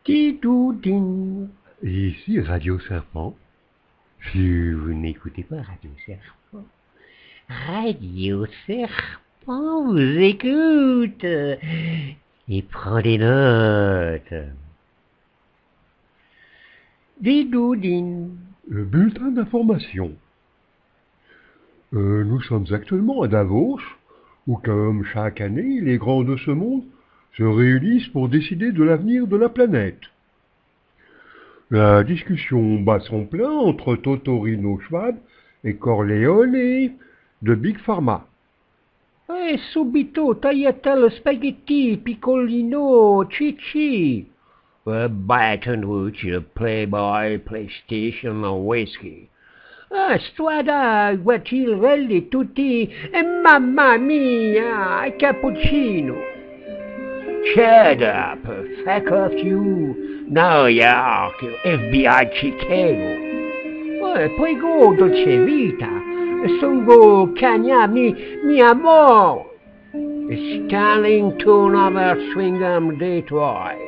Tidoudine. Ici Radio Serpent. Si vous n'écoutez pas Radio Serpent, Radio Serpent vous écoute et prend des notes. Didoudine. Bulletin d'information. Nous sommes actuellement à Davos, où comme chaque année, les grands de ce monde se réunissent pour décider de l'avenir de la planète. La discussion bat son plein entre Totorino Schwab et Corleone de Big Pharma. Subito, tagliatelle spaghetti, piccolino, cicci. Baton Rouge, Playboy, PlayStation, Whiskey. Strada, guacciarelli, tutti, e mamma mia, cappuccino. Shut up, fuck off you, New York, FBI Chicago. Prego, dolce vita, songo cagna mi amor. Starlington over Swingham, Detroit.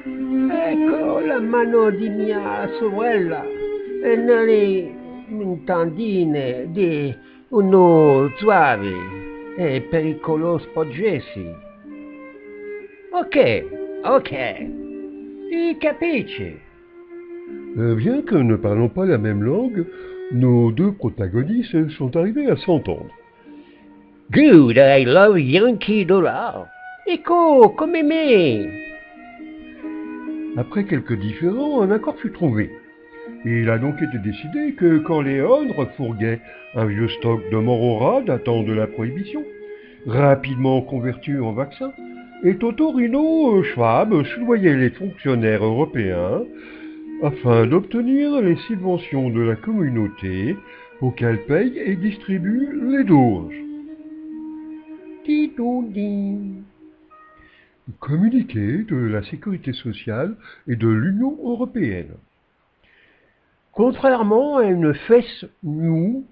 Ecco la mano di mia sorella nelle tendine di uno suave e pericoloso poggessi. Ok, tu capisci? Bien que ne parlant pas la même langue, nos deux protagonistes sont arrivés à s'entendre. Good, I love Yankee Dollar. Ecco, come me. Après quelques différends, un accord fut trouvé. Il a donc été décidé que Corleone refourguait un vieux stock de Morora datant de la Prohibition, rapidement converti en vaccin, et Totorino Schwab soudoyait les fonctionnaires européens afin d'obtenir les subventions de la communauté pour qu'elle paye et distribue les doses. Tidoudine. Communiqué de la Sécurité sociale et de l'Union européenne. Contrairement à une fesse new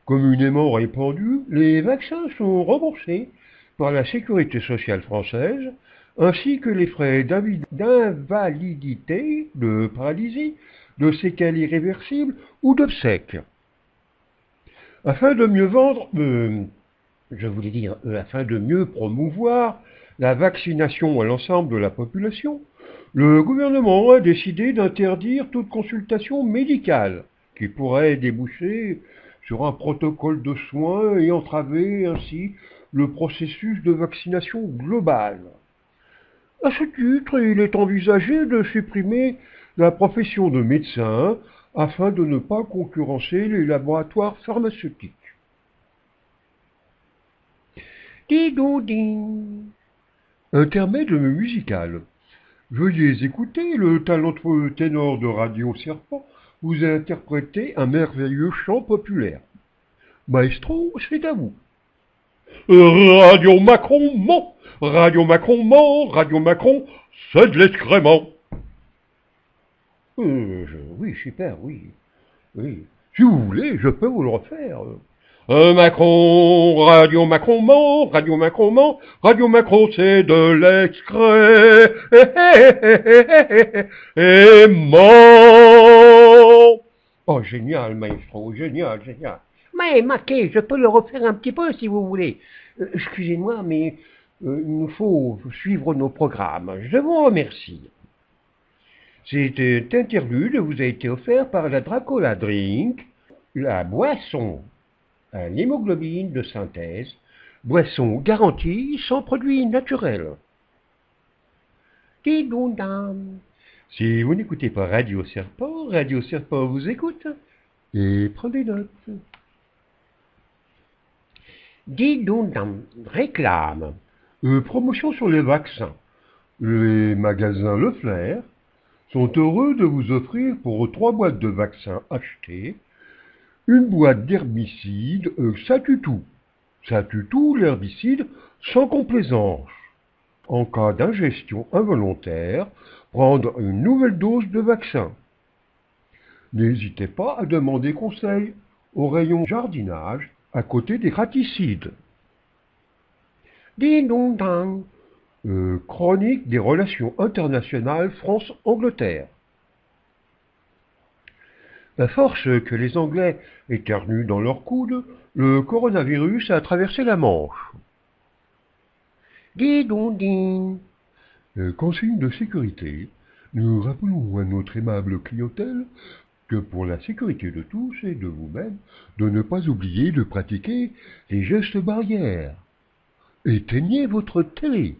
communément répandue, les vaccins sont remboursés par la Sécurité sociale française, ainsi que les frais d'invalidité, de paralysie, de séquelles irréversibles ou d'obsèques. Afin de mieux vendre, afin de mieux promouvoir la vaccination à l'ensemble de la population, le gouvernement a décidé d'interdire toute consultation médicale qui pourrait déboucher sur un protocole de soins et entraver ainsi le processus de vaccination globale. À ce titre, il est envisagé de supprimer la profession de médecin afin de ne pas concurrencer les laboratoires pharmaceutiques. Tidoudine. Intermède musical. Veuillez écouter le talentueux ténor de Radio Serpent vous interpréter un merveilleux chant populaire. Maestro, c'est à vous. Radio Macron ment, Radio Macron ment, Radio Macron, c'est de l'excrément. Oui, super, oui. Si vous voulez, je peux vous le refaire. Macron, Radio Macron ment, Radio Macron ment, Radio Macron c'est de l'excrément. Oh, génial, maestro, génial. Mais Maquet, je peux le refaire un petit peu si vous voulez. Excusez-moi, mais il nous faut suivre nos programmes. Je vous remercie. Cette interlude vous a été offert par la Dracola Drink, la boisson à l'hémoglobine de synthèse, boisson garantie sans produits naturels. Tidoudam. Si vous n'écoutez pas Radio Serpent vous écoute et prend des notes. Didoudam. Réclame. Promotion sur les vaccins. Les magasins Le Flair sont heureux de vous offrir pour 3 boîtes de vaccins achetées une boîte d'herbicide Satutu. Satutu, l'herbicide sans complaisance. En cas d'ingestion involontaire, prendre une nouvelle dose de vaccin. N'hésitez pas à demander conseil au rayon jardinage à côté des raticides. Didoudam. Chronique des relations internationales France-Angleterre. À force que les Anglais éternuent dans leur coude, le coronavirus a traversé la Manche. Dis donc, dis. Qu'en signe de sécurité, nous rappelons à notre aimable clientèle que pour la sécurité de tous et de vous-même, de ne pas oublier de pratiquer les gestes barrières. Éteignez votre télé.